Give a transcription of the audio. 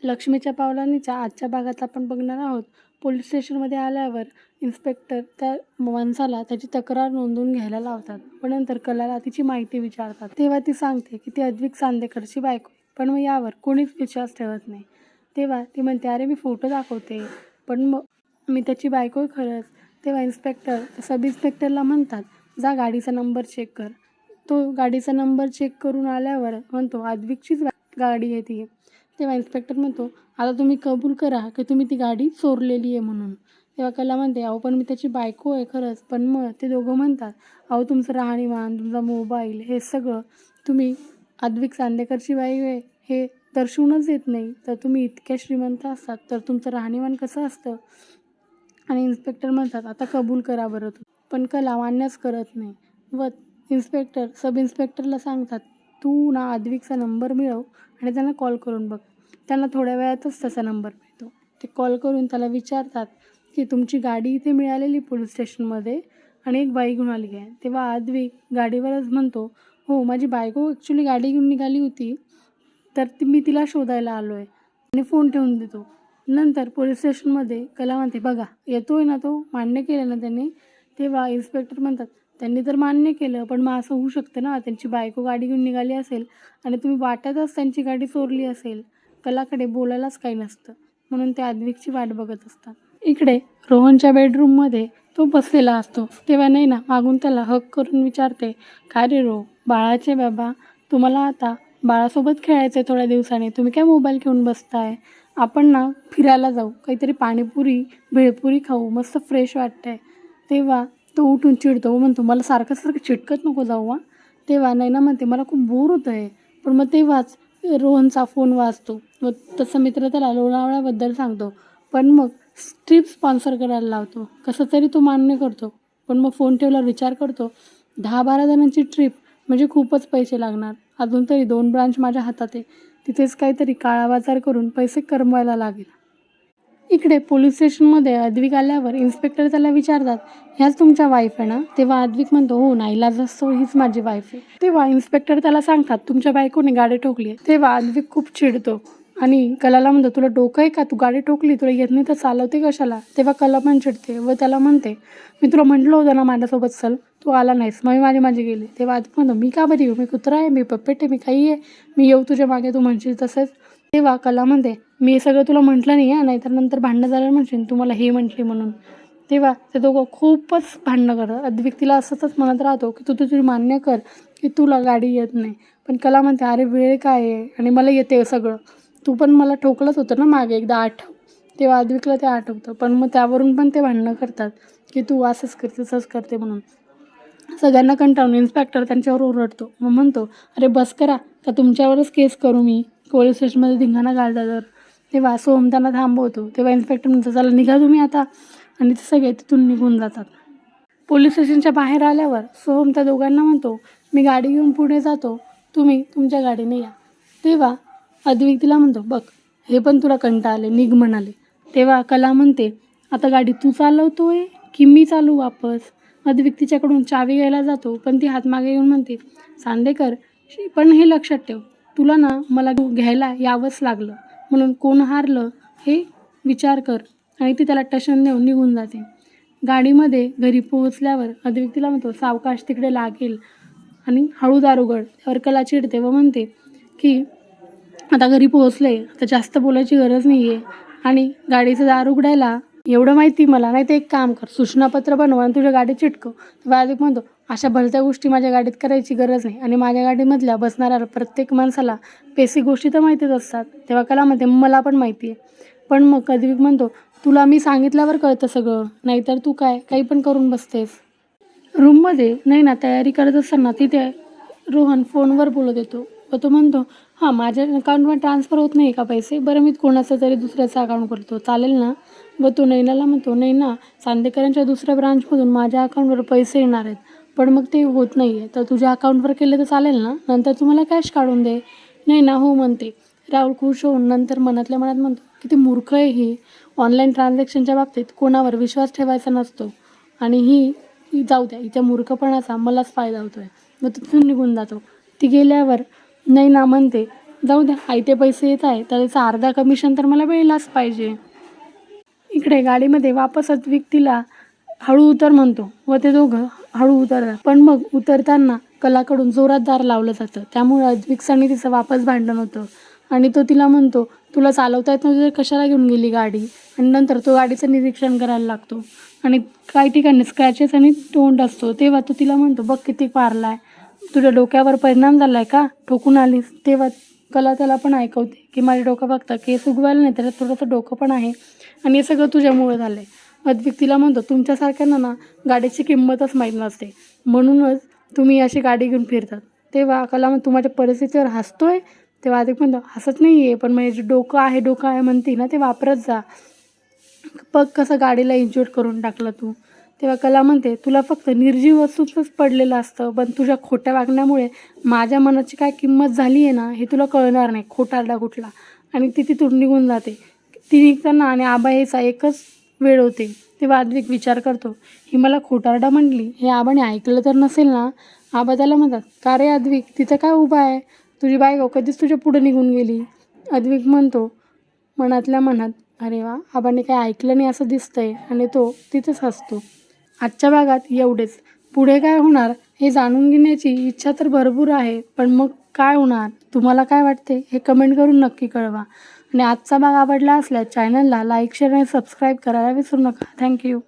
लक्ष्मीच्या पावलांनीच्या आजच्या भागात आपण बघणार आहोत. पोलीस स्टेशनमध्ये आल्यावर इन्स्पेक्टर त्या माणसाला त्याची तक्रार नोंदवून घ्यायला लावतात. पण नंतर कलाला तिची माहिती विचारतात. तेव्हा ती सांगते की ती अद्विक चांदेकरची बायको. पण मग यावर कोणीच विश्वास ठेवत नाही. तेव्हा ती म्हणते, अरे मी फोटो दाखवते, पण मग मी त्याची बायको आहे खरंच. तेव्हा इन्स्पेक्टर सब इन्स्पेक्टरला म्हणतात, जा गाडीचा नंबर चेक कर. तो गाडीचा नंबर चेक करून आल्यावर म्हणतो, अद्विकचीच गाडी आहे ती. तेव्हा इन्स्पेक्टर म्हणतो, आता तुम्ही कबूल करा की तुम्ही ती गाडी चोरलेली आहे म्हणून. तेव्हा कला म्हणते, अहो पण मी त्याची बायको आहे खरंच. पण मग ते दोघं म्हणतात, अहो तुमचं राहणीमान, तुमचा मोबाईल हे सगळं तुम्ही अद्विक चांदेकरची बाई आहे हे दर्शवूनच देत नाही. तर तुम्ही इतक्या श्रीमंत असतात तर तुमचं राहणीमान कसं असतं? आणि इन्स्पेक्टर म्हणतात, आता कबूल करा बरं. पण कला मान्यच करत नाही व इन्स्पेक्टर सब इन्स्पेक्टरला सांगतात, तू ना अद्विकचा नंबर मिळव आणि त्यांना कॉल करून बघ. त्यांना थोड्या वेळातच त्याचा नंबर मिळतो. ते कॉल करून त्याला विचारतात की तुमची गाडी इथे मिळालेली पोलीस स्टेशनमध्ये आणि एक बाई घेऊन आली आहे. तेव्हा अद्विक गाडीवरच म्हणतो, हो माझी बायको ॲक्च्युली गाडी घेऊन निघाली होती, तर मी तिला शोधायला आलो आहे, आणि फोन ठेवून देतो. नंतर पोलीस स्टेशनमध्ये कला म्हणते, बघा येतोय ना तो, मान्य केलं ना त्यांनी. तेव्हा इन्स्पेक्टर म्हणतात, त्यांनी तर मान्य केलं, पण मग असं होऊ शकतं ना, त्यांची बायको गाडी घेऊन निघाली असेल आणि तुम्ही वाटतच त्यांची गाडी चोरली असेल. कलाकडे बोलायलाच काही नसतं, म्हणून ते अद्विकची वाट बघत असतात. इकडे रोहनच्या बेडरूममध्ये तो बसलेला असतो. तेव्हा नैना मागून त्याला हक करून विचारते, काय रे बाळाचे बाबा, तुम्हाला आता बाळासोबत खेळायचं आहे थोड्या दिवसांनी, तुम्ही काय मोबाईल घेऊन बसताय? आपण ना फिरायला जाऊ, काहीतरी पाणीपुरी भेळपुरी खाऊ, मस्त फ्रेश वाटतंय. तेव्हा तो उठून चिडतो व म्हणतो, मला सारखं सारखं चिटकत नको जाऊ हा. तेव्हा नैना म्हणते, मला खूप बोर होतं आहे. पण मग तेव्हाच रोहनचा फोन वाजतो व तसं मित्र त्याला लोणावळ्याबद्दल सांगतो. पण मग ट्रिप स्पॉन्सर करायला लावतो. कसं तरी तो मान्य करतो. पण मग फोन ठेवल्यावर विचार करतो, 10-12 जणांची ट्रिप म्हणजे खूपच पैसे लागणार. अजून तरी 2 ब्रांच माझ्या हातात आहे. तिथेच काहीतरी काळा बाजार करून पैसे कमवायला लागेल. इकडे पोलीस स्टेशनमध्ये अद्विक आल्यावर इन्स्पेक्टर त्याला विचारतात, ह्याच तुमच्या वाईफ आहे ना? तेव्हा अद्विक म्हणतो, हो नाईलाज असतो, हीच माझी वाईफ आहे. तेव्हा इन्स्पेक्टर त्याला सांगतात, तुमच्या बायकोने गाडी ठोकली आहे. तेव्हा अद्विक खूप चिडतो आणि कलाला म्हणतो, तुला डोकं आहे का? तू गाडी ठोकली, तुला येत नाही तर चालवते कशाला? तेव्हा कला पण चिडते व त्याला म्हणते, मी तुला म्हटलं होतं ना माझ्यासोबत चल, तू आला नाहीस, मग मी माझी गेली. तेव्हा अद्विक म्हणतो, मी का बरी येऊ? मी कुत्रा आहे, मी पप्पेट आहे, मी काही आहे, मी येऊ तुझ्या मागे तू म्हणशील तसंच? तेव्हा कला म्हणते, मी हे सगळं तुला म्हटलं नाही आहे, नाहीतर नंतर भांडणं झालं म्हणशील तू मला हे म्हटली म्हणून. तेव्हा ते दोघं खूपच भांडणं करतात. अद्विक तिला असंच म्हणत राहतो की तू तुझी मान्य कर की तुला गाडी येत नाही. पण कला म्हणते, अरे वेळ काय आहे आणि मला येते सगळं, तू पण मला ठोकलंच होतं ना मागे एकदा, आठव. तेव्हा अद्विकला ते आठवतं. पण मग त्यावरून पण ते भांडणं करतात की तू असंच करते तसंच करते म्हणून. सगळ्यांना कंटाळून इन्स्पेक्टर त्यांच्यावर ओरडतो. मग म्हणतो, अरे बस करा, का तुमच्यावरच केस करू मी, पोलीस स्टेशनमध्ये धिंगाणा घालता तर. तेव्हा सोहम त्यांना थांबवतो. तेव्हा इन्स्पेक्टर म्हणतो, चला निघा तुम्ही आता, आणि ते सगळे तिथून निघून जातात. पोलीस स्टेशनच्या बाहेर आल्यावर सोहम त्या दोघांना म्हणतो, मी गाडी घेऊन पुढे जातो, तुम्ही तुमच्या गाडीने या. तेव्हा अद्विक तिला म्हणतो, बघ हे पण तुला कंटाळले, निघ म्हणाले. तेव्हा कला म्हणते, आता गाडी तू चालवतोय की मी चालू वापस? अद्विक तिच्याकडून चावी घ्यायला जातो, पण ती हात मागे येऊन म्हणते, चांदेकर पण हे लक्षात ठेव, तुला ना मला घ्यायला यावंच लागलं म्हणून कोण हारलं हे विचार कर. आणि ती त्याला टशन देऊन निघून जाते. गाडीमध्ये घरी पोहोचल्यावर अद्विक तिला म्हणतो, सावकाश तिकडे लागेल आणि हळू दार उघड. त्यावर कला चिडते व म्हणते की आता घरी पोहोचले, आता जास्त बोलायची गरज नाही आहे, आणि गाडीचं दार उघडायला एवढं माहिती मला, नाही तर एक काम कर, सूचनापत्र बनव आणि तुझ्या गाडीत चिटकव. तेव्हा अद्विक म्हणतो, अशा भलत्या गोष्टी माझ्या गाडीत करायची गरज नाही, आणि माझ्या गाडीमधल्या बसणाऱ्या प्रत्येक माणसाला बेसिक गोष्टी तर माहितीच असतात. तेव्हा कला म्हणते, मला पण माहिती आहे. पण मग अद्विक म्हणतो, तुला मी सांगितल्यावर कळतं सगळं, नाहीतर तू काही पण करून बसतेस. रूममध्ये नैना तयारी करत असताना तिथे रोहन फोनवर बोलत येतो व तो म्हणतो, हां माझ्या अकाउंटवर ट्रान्सफर होत नाही का पैसे? बरं मी कोणाचं तरी दुसऱ्याचं अकाउंट करतो, चालेल ना? व तो नैनाला म्हणतो, नैना चांदेकरांच्या दुसऱ्या ब्रांचमधून माझ्या अकाउंटवर पैसे येणार आहेत, पण मग ते होत नाही आहे, तर तुझ्या अकाउंटवर केले तर चालेल ना? नंतर तुम्हाला कॅश काढून दे. नैना हो म्हणते. राहुल खुश होऊन नंतर मनातल्या मनात म्हणतो, किती मूर्ख आहे ही, ऑनलाईन ट्रान्झॅक्शनच्या बाबतीत कोणावर विश्वास ठेवायचा नसतो, आणि ही जाऊ द्या, हिच्या मूर्खपणाचा मलाच फायदा होतो आहे. मग तिथून निघून जातो. ती गेल्यावर नैना म्हणते, जाऊ द्या, आयते पैसे येत आहे तर त्याचा अर्धा कमिशन तर मला मिळालाच पाहिजे. इकडे गाडीमध्ये वापस अद्विक तिला हळू उतर म्हणतो व ते दोघं हळू उतरतात. पण मग उतरताना कलाकडून जोरात दार लावलं जातं. त्यामुळे अद्विकचं आणि तिचं वापस भांडण होतं आणि तो तिला म्हणतो, तुला चालवता येत नव्हतं तर कशाला घेऊन गेली गाडी. आणि नंतर तो गाडीचं निरीक्षण करायला लागतो आणि काही ठिकाणी स्क्रॅचेस आणि तोंड असतो. तेव्हा तो तिला म्हणतो, बघ किती मारला आहे, तुझ्या डोक्यावर परिणाम झाला आहे का, ठोकून आलीस. तेव्हा कला त्याला पण ऐकवते की माझ्या डोकं फक्त केस उगवायला नाही, त्याच्यात थोडंसं डोकं पण आहे आणि हे सगळं तुझ्यामुळे झालं आहे. अद्विक तिला म्हणतो, तुमच्यासारख्यांना ना गाडीची किंमतच माहीत नसते, म्हणूनच तुम्ही अशी गाडी घेऊन फिरतात. तेव्हा कला म्हणतो, तू माझ्या परिस्थितीवर हसतोय. तेव्हा अद्विक म्हणतो, हसत नाही आहे, पण म्हणजे जे डोकं आहे म्हणते ना ते वापरत जा. बघ कसं गाडीला इंज्युअर करून टाकलं तू. तेव्हा कला म्हणते, तुला फक्त निर्जीव वस्तूचंच पडलेलं असतं, पण तुझ्या खोट्या वागण्यामुळे माझ्या मनाची काय किंमत झाली आहे ना हे तुला कळणार नाही, खोटारडा कुठला. आणि ती तिथून निघून जाते. ती निघताना आणि आबा यायचा एकच वेळ होते. तेव्हा अद्विक विचार करतो, ही मला खोटारडा म्हणली, हे आबाने ऐकलं तर नसेल ना. आबा त्याला म्हणतात, का रे अद्विक, तिथं काय उभा आहे, तुझी बायको कधीच तुझ्या पुढे निघून गेली. अद्विक म्हणतो मनातल्या मनात, अरे वा, आबाने काय ऐकलं नाही असं दिसतंय, आणि तो तिथेच हसतो. आजच्या भागात एवढेच. पुढे काय होणार हे जाणून घेण्याची इच्छा तर भरपूर आहे, पण मग काय होणार तुम्हाला काय वाटते हे कमेंट करून नक्की कळवा. आणि आजचा भाग आवडला असल्यास चॅनलला लाईक, शेअर आणि सबस्क्राईब करायला विसरू नका. थँक्यू.